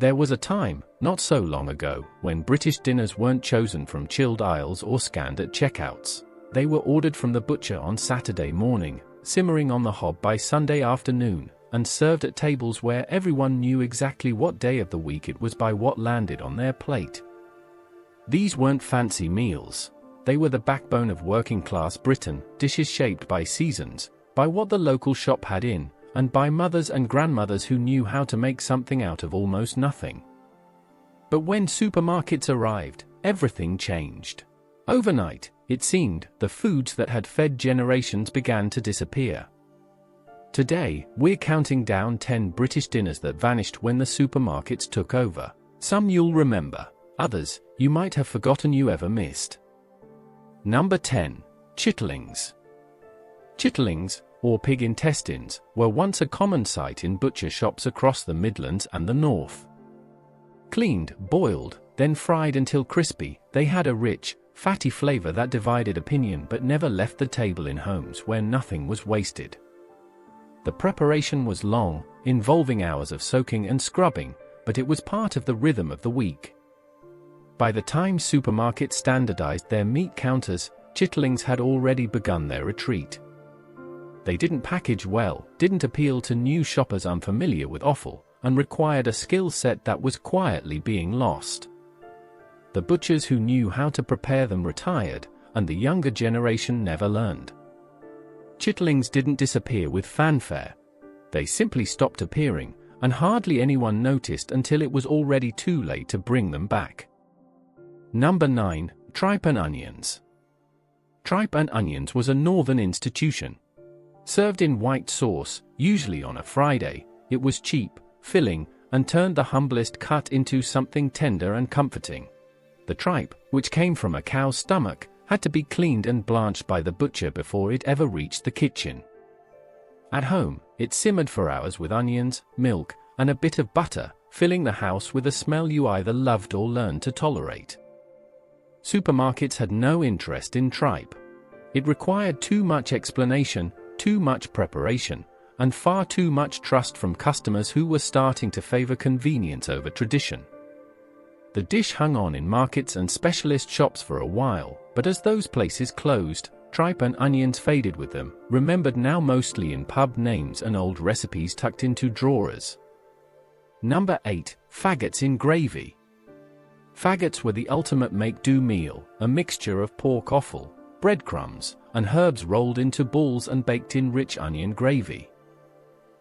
There was a time, not so long ago, when British dinners weren't chosen from chilled aisles or scanned at checkouts. They were ordered from the butcher on Saturday morning, simmering on the hob by Sunday afternoon, and served at tables where everyone knew exactly what day of the week it was by what landed on their plate. These weren't fancy meals. They were the backbone of working-class Britain, dishes shaped by seasons, by what the local shop had in, and by mothers and grandmothers who knew how to make something out of almost nothing. But when supermarkets arrived, everything changed. Overnight, it seemed, the foods that had fed generations began to disappear. Today, we're counting down 10 British dinners that vanished when the supermarkets took over. Some you'll remember, others, you might have forgotten you ever missed. Number 10. Chitterlings. Chitterlings, or pig intestines, were once a common sight in butcher shops across the Midlands and the North. Cleaned, boiled, then fried until crispy, they had a rich, fatty flavor that divided opinion but never left the table in homes where nothing was wasted. The preparation was long, involving hours of soaking and scrubbing, but it was part of the rhythm of the week. By the time supermarkets standardized their meat counters, chitterlings had already begun their retreat. They didn't package well, didn't appeal to new shoppers unfamiliar with offal, and required a skill set that was quietly being lost. The butchers who knew how to prepare them retired, and the younger generation never learned. Chitterlings didn't disappear with fanfare. They simply stopped appearing, and hardly anyone noticed until it was already too late to bring them back. Number 9. Tripe and onions. Tripe and onions was a northern institution. Served in white sauce, usually on a Friday, it was cheap, filling, and turned the humblest cut into something tender and comforting. The tripe, which came from a cow's stomach, had to be cleaned and blanched by the butcher before it ever reached the kitchen. At home, it simmered for hours with onions, milk, and a bit of butter, filling the house with a smell you either loved or learned to tolerate. Supermarkets had no interest in tripe. It required too much explanation, too much preparation, and far too much trust from customers who were starting to favor convenience over tradition. The dish hung on in markets and specialist shops for a while, but as those places closed, tripe and onions faded with them, remembered now mostly in pub names and old recipes tucked into drawers. Number 8. Faggots in gravy. Faggots were the ultimate make-do meal, a mixture of pork offal, breadcrumbs, and herbs rolled into balls and baked in rich onion gravy.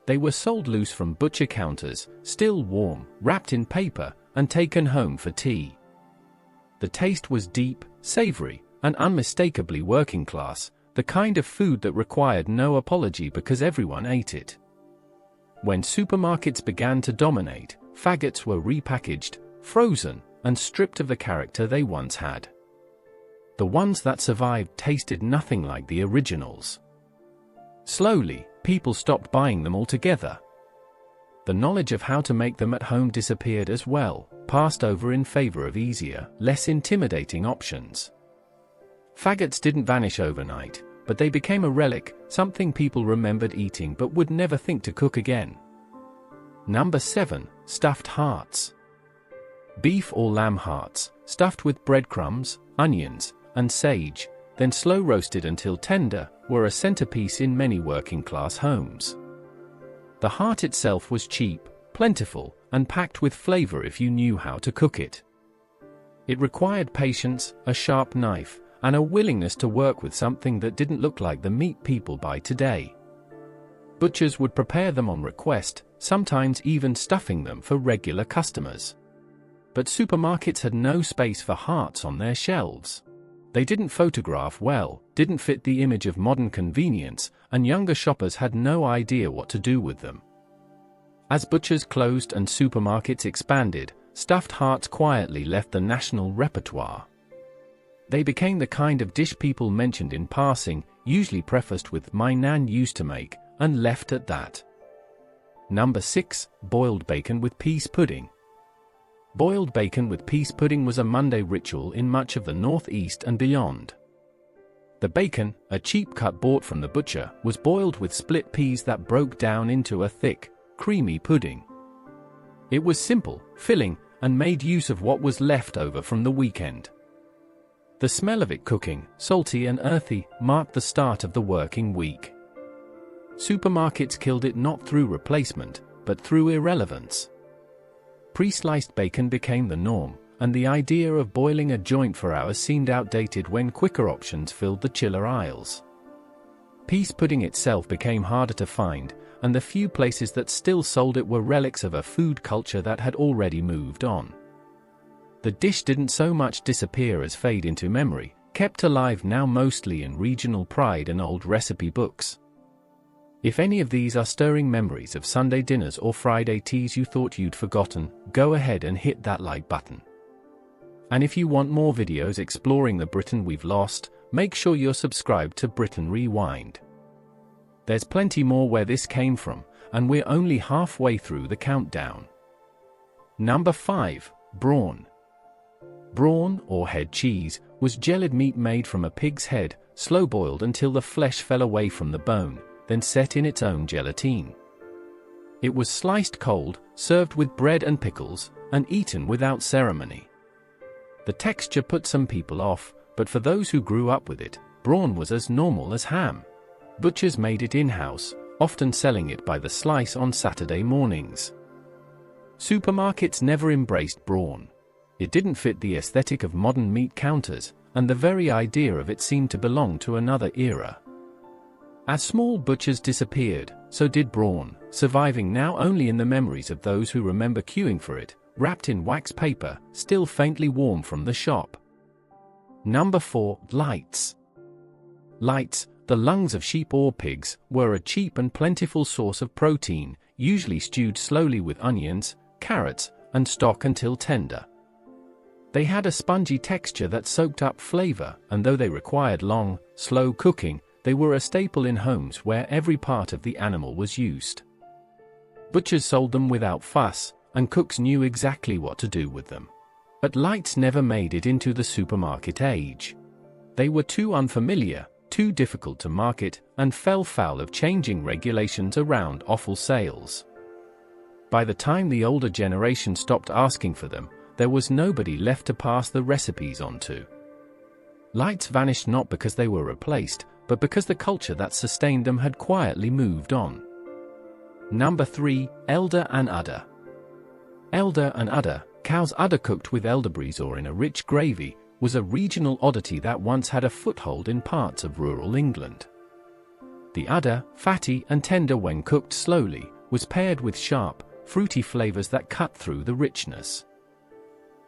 They were sold loose from butcher counters, still warm, wrapped in paper, and taken home for tea. The taste was deep, savory, and unmistakably working class, the kind of food that required no apology because everyone ate it. When supermarkets began to dominate, faggots were repackaged, frozen, and stripped of the character they once had. The ones that survived tasted nothing like the originals. Slowly, people stopped buying them altogether. The knowledge of how to make them at home disappeared as well, passed over in favor of easier, less intimidating options. Faggots didn't vanish overnight, but they became a relic, something people remembered eating but would never think to cook again. Number 7. Stuffed hearts. Beef or lamb hearts, stuffed with breadcrumbs, onions, and sage, then slow roasted until tender, were a centerpiece in many working-class homes. The heart itself was cheap, plentiful, and packed with flavor if you knew how to cook it. It required patience, a sharp knife, and a willingness to work with something that didn't look like the meat people buy today. Butchers would prepare them on request, sometimes even stuffing them for regular customers. But supermarkets had no space for hearts on their shelves. They didn't photograph well, didn't fit the image of modern convenience, and younger shoppers had no idea what to do with them. As butchers closed and supermarkets expanded, stuffed hearts quietly left the national repertoire. They became the kind of dish people mentioned in passing, usually prefaced with "my nan used to make," and left at that. Number 6. Boiled bacon with peas pudding. Boiled bacon with peas pudding was a Monday ritual in much of the Northeast and beyond. The bacon, a cheap cut bought from the butcher, was boiled with split peas that broke down into a thick, creamy pudding. It was simple, filling, and made use of what was left over from the weekend. The smell of it cooking, salty and earthy, marked the start of the working week. Supermarkets killed it not through replacement, but through irrelevance. Pre-sliced bacon became the norm, and the idea of boiling a joint for hours seemed outdated when quicker options filled the chiller aisles. Peas pudding itself became harder to find, and the few places that still sold it were relics of a food culture that had already moved on. The dish didn't so much disappear as fade into memory, kept alive now mostly in regional pride and old recipe books. If any of these are stirring memories of Sunday dinners or Friday teas you thought you'd forgotten, go ahead and hit that like button. And if you want more videos exploring the Britain we've lost, make sure you're subscribed to Britain Rewind. There's plenty more where this came from, and we're only halfway through the countdown. Number 5. Brawn. Brawn, or head cheese, was gelid meat made from a pig's head, slow-boiled until the flesh fell away from the bone, then set in its own gelatine. It was sliced cold, served with bread and pickles, and eaten without ceremony. The texture put some people off, but for those who grew up with it, brawn was as normal as ham. Butchers made it in-house, often selling it by the slice on Saturday mornings. Supermarkets never embraced brawn. It didn't fit the aesthetic of modern meat counters, and the very idea of it seemed to belong to another era. As small butchers disappeared, so did brawn, surviving now only in the memories of those who remember queuing for it, wrapped in wax paper, still faintly warm from the shop. Number 4. Lights. Lights, the lungs of sheep or pigs, were a cheap and plentiful source of protein, usually stewed slowly with onions, carrots, and stock until tender. They had a spongy texture that soaked up flavor, and though they required long, slow cooking, they were a staple in homes where every part of the animal was used. Butchers sold them without fuss, and cooks knew exactly what to do with them. But lights never made it into the supermarket age. They were too unfamiliar, too difficult to market, and fell foul of changing regulations around offal sales. By the time the older generation stopped asking for them, there was nobody left to pass the recipes on to. Lights vanished not because they were replaced, but because the culture that sustained them had quietly moved on. Number 3. Elder and udder. Elder and udder, cow's udder cooked with elderberries or in a rich gravy, was a regional oddity that once had a foothold in parts of rural England. The udder, fatty and tender when cooked slowly, was paired with sharp, fruity flavors that cut through the richness.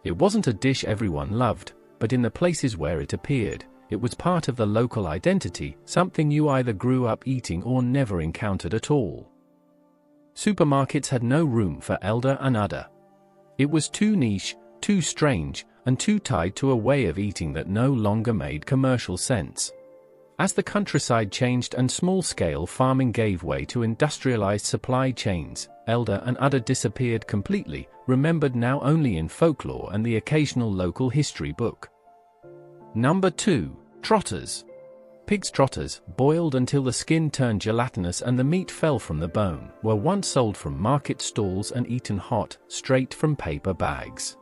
It wasn't a dish everyone loved, but in the places where it appeared, it was part of the local identity, something you either grew up eating or never encountered at all. Supermarkets had no room for elder and udder. It was too niche, too strange, and too tied to a way of eating that no longer made commercial sense. As the countryside changed and small-scale farming gave way to industrialized supply chains, elder and udder disappeared completely, remembered now only in folklore and the occasional local history book. Number 2. Trotters. Pig's trotters, boiled until the skin turned gelatinous and the meat fell from the bone, were once sold from market stalls and eaten hot, straight from paper bags.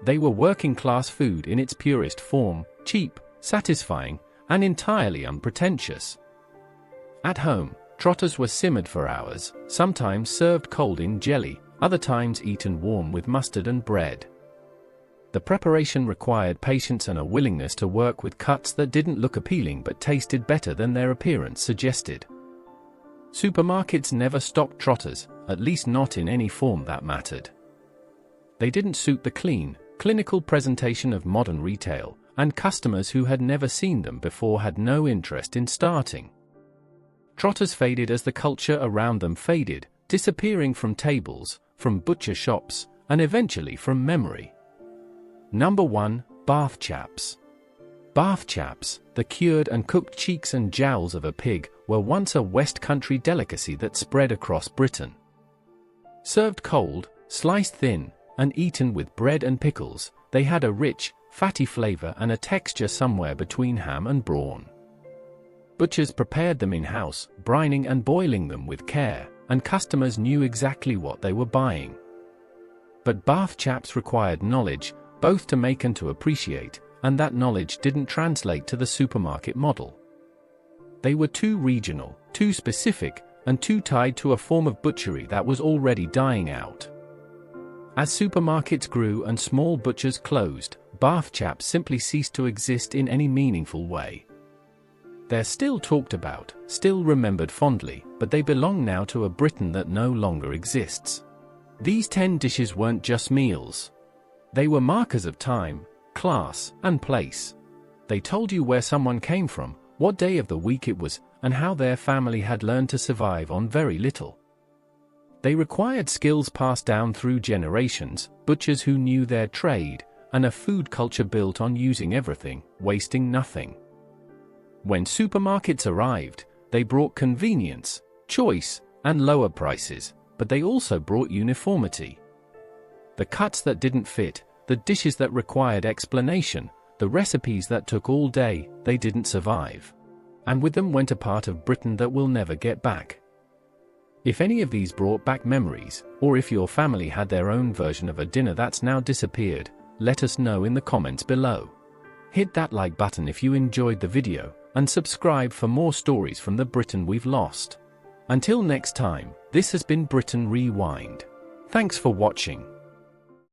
They were working-class food in its purest form, cheap, satisfying, and entirely unpretentious. At home, trotters were simmered for hours, sometimes served cold in jelly, other times eaten warm with mustard and bread. The preparation required patience and a willingness to work with cuts that didn't look appealing but tasted better than their appearance suggested. Supermarkets never stocked trotters, at least not in any form that mattered. They didn't suit the clean, clinical presentation of modern retail, and customers who had never seen them before had no interest in starting. Trotters faded as the culture around them faded, disappearing from tables, from butcher shops, and eventually from memory. Number 1. Bath chaps. Bath chaps, the cured and cooked cheeks and jowls of a pig, were once a West Country delicacy that spread across Britain. Served cold, sliced thin, and eaten with bread and pickles, they had a rich, fatty flavor and a texture somewhere between ham and brawn. Butchers prepared them in-house, brining and boiling them with care, and customers knew exactly what they were buying. But bath chaps required knowledge, both to make and to appreciate, and that knowledge didn't translate to the supermarket model. They were too regional, too specific, and too tied to a form of butchery that was already dying out. As supermarkets grew and small butchers closed, bath chaps simply ceased to exist in any meaningful way. They're still talked about, still remembered fondly, but they belong now to a Britain that no longer exists. These 10 dishes weren't just meals. They were markers of time, class, and place. They told you where someone came from, what day of the week it was, and how their family had learned to survive on very little. They required skills passed down through generations, butchers who knew their trade, and a food culture built on using everything, wasting nothing. When supermarkets arrived, they brought convenience, choice, and lower prices, but they also brought uniformity. The cuts that didn't fit, the dishes that required explanation, the recipes that took all day, they didn't survive. And with them went a part of Britain that we'll never get back. If any of these brought back memories, or if your family had their own version of a dinner that's now disappeared, let us know in the comments below. Hit that like button if you enjoyed the video, and subscribe for more stories from the Britain we've lost. Until next time, this has been Britain Rewind. Thanks for watching.